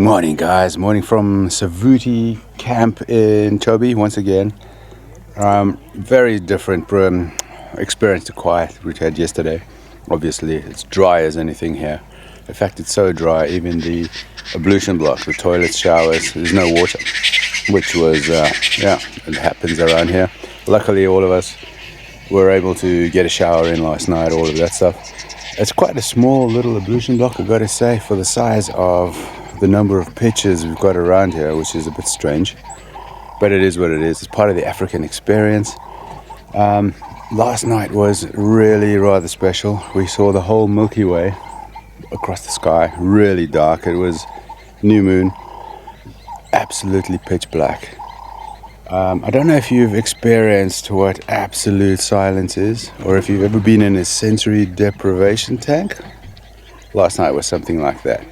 Morning guys, morning from SAVUTI camp in Chobe once again. Very different experience to quiet we had yesterday. Obviously it's dry as anything here. In fact it's so dry, even the ablution block, the toilets, showers, there's no water, which was, it happens around here. Luckily all of us were able to get a shower in last night, all of that stuff. It's quite a small little ablution block, I've got to say, for the size of the number of pitches we've got around here, which is a bit strange, but it is what it is. It's part of the African experience. Last night was really rather special. We saw the whole Milky Way across the sky, really dark. It was new moon, absolutely pitch black. I don't know if you've experienced what absolute silence is, or if you've ever been in a sensory deprivation tank. Last night was something like that.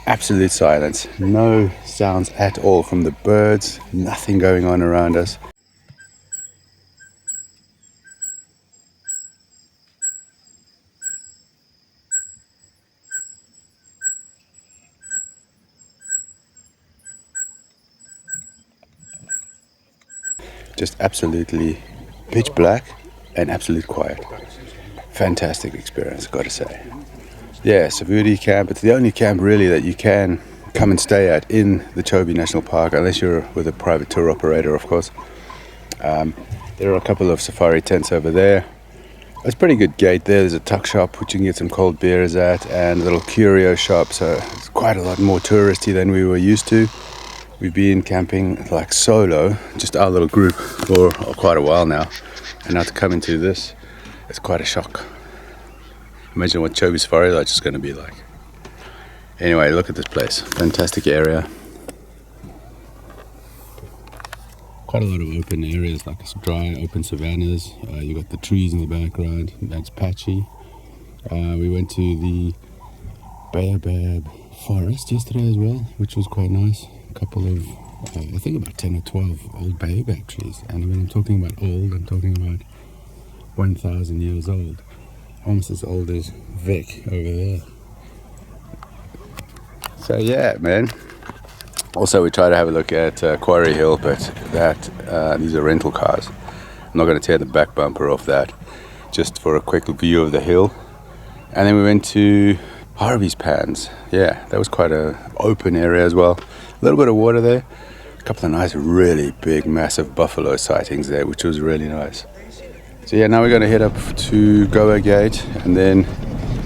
Absolute silence, no sounds at all from the birds, nothing going on around us. Just absolutely pitch black and absolute quiet. Fantastic experience, gotta say. Yeah, SAVUTI camp. It's the only camp really that you can come and stay at in the Chobe National Park, unless you're with a private tour operator, of course. There are a couple of safari tents over there. There's a pretty good gate there. There's a tuck shop which you can get some cold beers at, and a little curio shop. So it's quite a lot more touristy than we were used to. We've been camping like solo, just our little group, for quite a while now. And now to come into this, it's quite a shock. Imagine what Chobe Safari Lodge is going to be like. Anyway, look at this place. Fantastic area. Quite a lot of open areas, like dry, open savannas. You got the trees in the background. That's patchy. We went to the baobab forest yesterday as well, which was quite nice. A couple of, I think about 10 or 12 old baobab trees. And when I'm talking about old, I'm talking about 1,000 years old. Almost as old as Vic over there. So yeah, man. Also, we try to have a look at Quarry Hill, but these are rental cars. I'm not going to tear the back bumper off that, just for a quick view of the hill. And then we went to Harvey's Pans. Yeah, that was quite an open area as well. A little bit of water there. A couple of nice, really big, massive buffalo sightings there, which was really nice. So yeah, now we're going to head up to Goha Gate, and then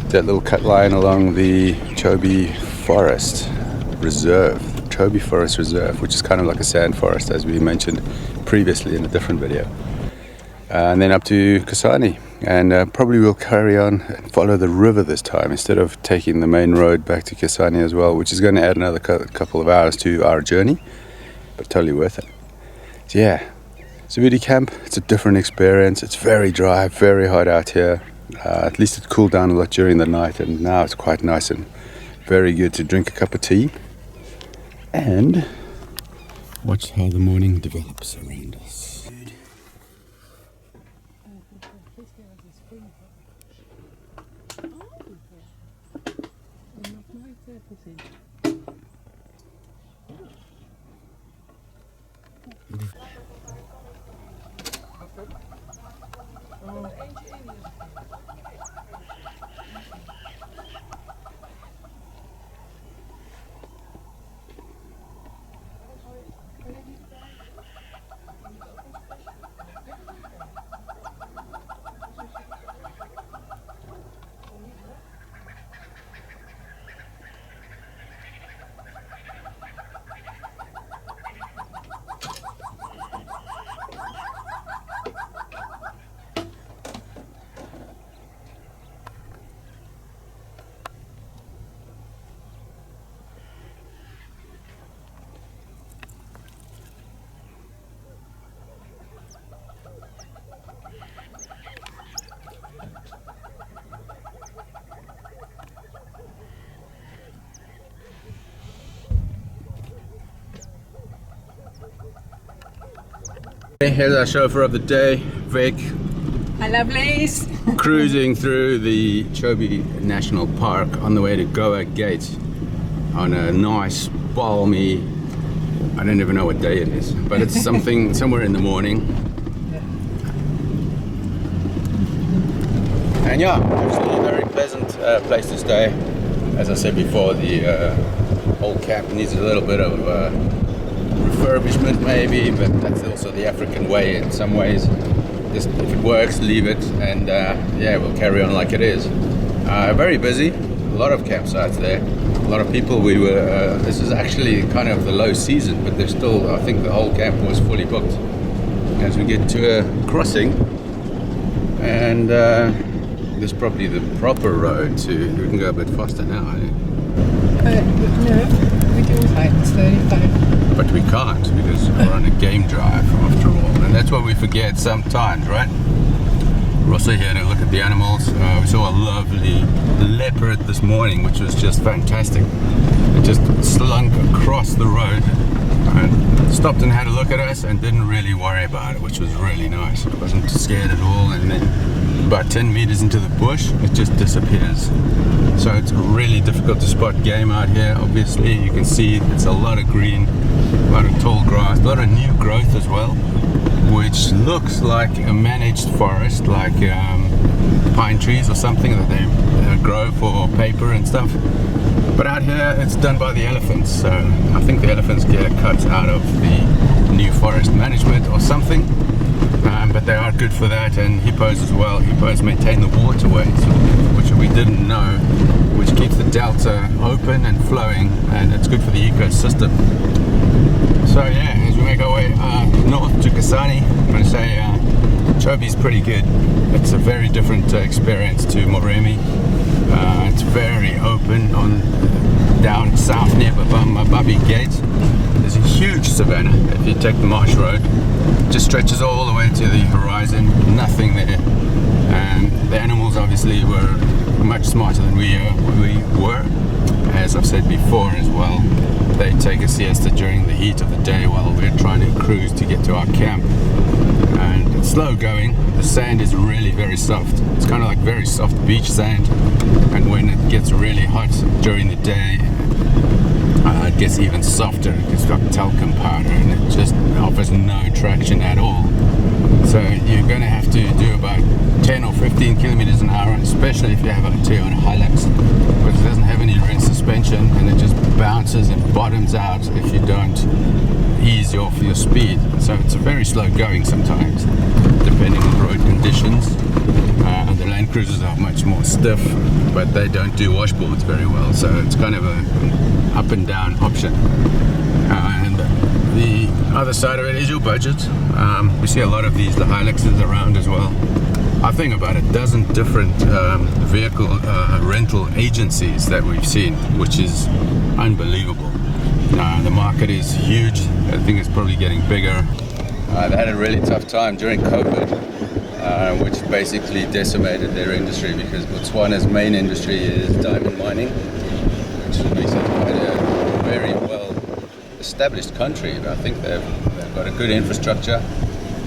that little cut line along the Chobe Forest Reserve. Chobe Forest Reserve, which is kind of like a sand forest, as we mentioned previously in a different video. And then up to Kasane, and probably we'll carry on and follow the river this time, instead of taking the main road back to Kasane as well, which is going to add another couple of hours to our journey, but totally worth it. So yeah, SAVUTI camp, it's a different experience. It's very dry, very hot out here. At least it cooled down a lot during the night, and now it's quite nice and very good to drink a cup of tea and watch how the morning develops around us. Here's our chauffeur of the day, Vic. Hi lovelies. Cruising through the Chobe National Park on the way to Goha Gate on a nice balmy, I don't even know what day it is, but it's something somewhere in the morning. And yeah, actually a very pleasant place to stay. As I said before, the whole camp needs a little bit of refurbishment maybe, but that's also the African way in some ways. Just if it works, leave it, and yeah, we'll carry on like it is. Very busy, a lot of campsites there, a lot of people. This is actually kind of the low season, but there's still, I think the whole camp was fully booked. As we get to a crossing, and this is probably the proper road to, we can go a bit faster now, eh? No, we do fine, it's 35. But we can't because we're on a game drive after all, and that's what we forget sometimes, right? We're also here to look at the animals. We saw a lovely leopard this morning, which was just fantastic. It just slunk across the road and stopped and had a look at us and didn't really worry about it, which was really nice. It wasn't scared at all, and then about 10 meters into the bush, it just disappears. So it's really difficult to spot game out here. Obviously, you can see it's a lot of green, a lot of tall grass, a lot of new growth as well, which looks like a managed forest, like pine trees or something that they grow for paper and stuff. But out here, it's done by the elephants, so I think the elephants get a cut out of the new forest management or something. But they are good for that, and hippos as well. Hippos maintain the waterways, which we didn't know, which keeps the delta open and flowing, and it's good for the ecosystem. So yeah, as we make our way north to Kasane, I'm going to say Chobe's pretty good. It's a very different experience to Moremi. It's very open on down south near Mababi Gate. There's a huge savanna. If you take the marsh road, it just stretches all the way to the horizon, nothing there. And the animals obviously were much smarter than we were. As I've said before as well, they take a siesta during the heat of the day while we're trying to cruise to get to our camp. And it's slow going. The sand is really very soft. It's kind of like very soft beach sand. And when it gets really hot during the day, it gets even softer. It's got talcum powder, and it just offers no traction at all. So you're going to have to do about 10 or 15 kilometers an hour, especially if you have a Toyota Hilux, because it doesn't have any rear suspension, and it just bounces and bottoms out if you don't ease off your speed. So it's very slow going sometimes, depending on road conditions. And the Land Cruisers are much more stiff, but they don't do washboards very well, so it's kind of an up and down option. And the other side of it is your budget. We see a lot of the Hiluxes around as well. I think about a dozen different vehicle rental agencies that we've seen, which is unbelievable. The market is huge. I think it's probably getting bigger. They had a really tough time during COVID, which basically decimated their industry, because Botswana's main industry is diamond mining, which makes it quite a very well established country. I think they've got a good infrastructure.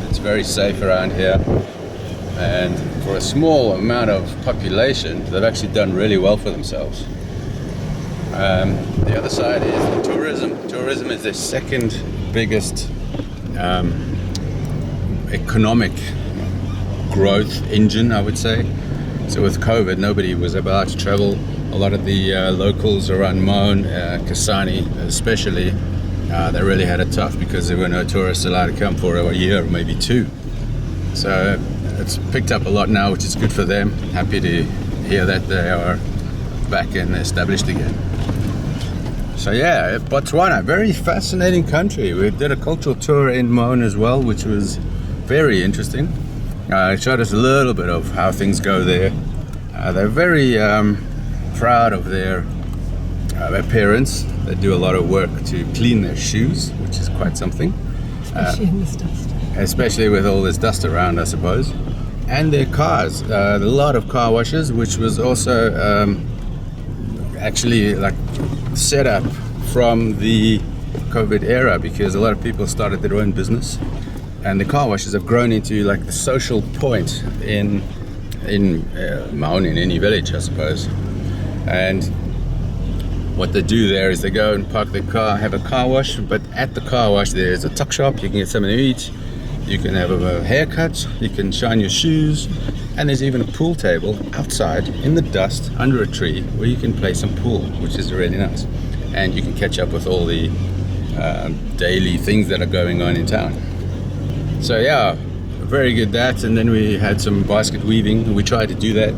It's very safe around here, and for a small amount of population, they've actually done really well for themselves. The other side is the tourism. Tourism is their second biggest economic growth engine, I would say. So with COVID, nobody was about to travel. A lot of the locals around Maun, Kasane especially, they really had it tough because there were no tourists allowed to come for a year or maybe two. So it's picked up a lot now, which is good for them. Happy to hear that they are back and established again. So yeah, Botswana, very fascinating country. We did a cultural tour in Maun as well, which was very interesting. It showed us a little bit of how things go there. They're very proud of their appearance. They do a lot of work to clean their shoes, which is quite something. Especially in this dust. Especially with all this dust around, I suppose. And their cars. A lot of car washes, which was also actually like set up from the COVID era, because a lot of people started their own business, and the car washes have grown into like the social point in Maun, in any village, I suppose. And what they do there is they go and park their car, have a car wash, but at the car wash there's a tuck shop. You can get something to eat, you can have a haircut, you can shine your shoes, and there's even a pool table outside in the dust under a tree where you can play some pool, which is really nice. And you can catch up with all the daily things that are going on in town. So yeah, very good that. And then we had some basket weaving. We tried to do that.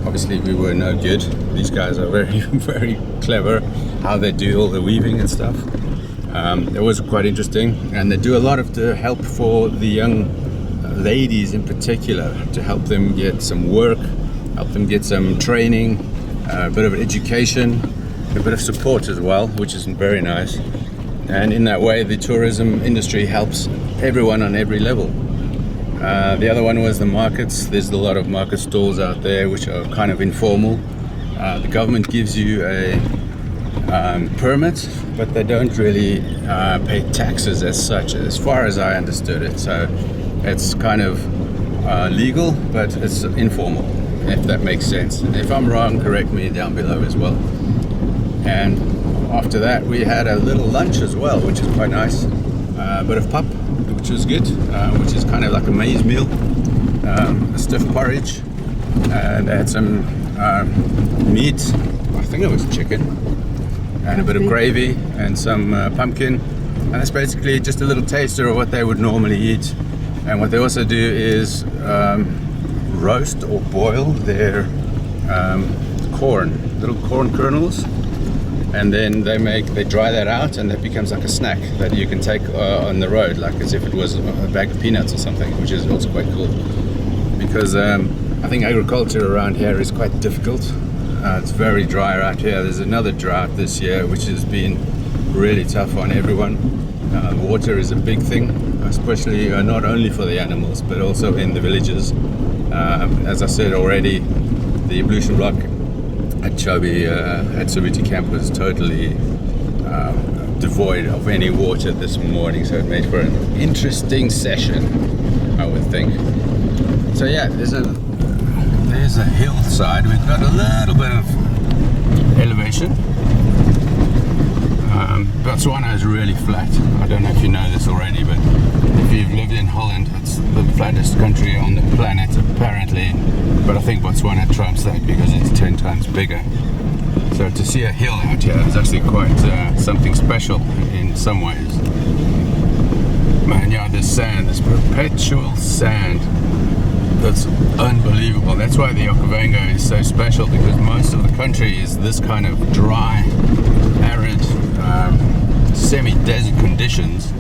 Obviously we were no good. These guys are very, very clever how they do all the weaving and stuff. It was quite interesting, and they do a lot of the help for the young ladies in particular, to help them get some work, help them get some training, a bit of education, a bit of support as well, which is very nice. And in that way the tourism industry helps everyone on every level. The other one was the markets. There's a lot of market stalls out there which are kind of informal. The government gives you a permit, but they don't really pay taxes as such, as far as I understood it. So it's kind of legal, but it's informal, if that makes sense. And if I'm wrong, correct me down below as well. And after that we had a little lunch as well, which is quite nice. A bit of pap, which was good, which is kind of like a maize meal, a stiff porridge, and they had some meat, I think it was chicken, and a bit of gravy and some pumpkin. And that's basically just a little taster of what they would normally eat. And what they also do is roast or boil their corn, little corn kernels, and then they dry that out, and that becomes like a snack that you can take on the road, like as if it was a bag of peanuts or something, which is also quite cool. Because I think agriculture around here is quite difficult. It's very dry around here. There's another drought this year which has been really tough on everyone. Water is a big thing, especially not only for the animals but also in the villages. As I said already, the ablution block at Chobe, at SAVUTI Camp, was totally devoid of any water this morning, so it made for an interesting session, I would think. So yeah, there's a hillside. We've got a little bit of elevation. Botswana is really flat. I don't know if you know this already, but if you've lived in Holland, it's the flattest country on the planet apparently, but I think Botswana trumps that because it's 10 times bigger. So to see a hill out here is actually quite something special in some ways. Man, yeah, this sand, this perpetual sand, that's unbelievable. That's why the Okavango is so special, because most of the country is this kind of dry, arid, semi-desert conditions,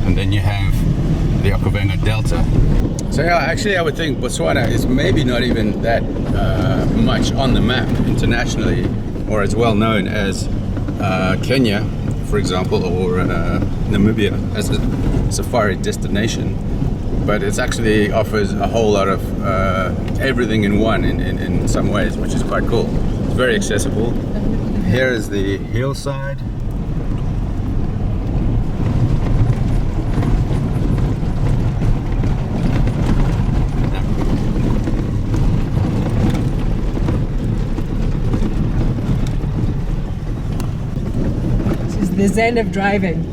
and then you have the Okavango Delta. So yeah, actually I would think Botswana is maybe not even that much on the map internationally, or as well known as Kenya, for example, or Namibia as a safari destination. But it actually offers a whole lot of everything in one in some ways, which is quite cool. It's very accessible. Here is the hillside. This is the zen of driving.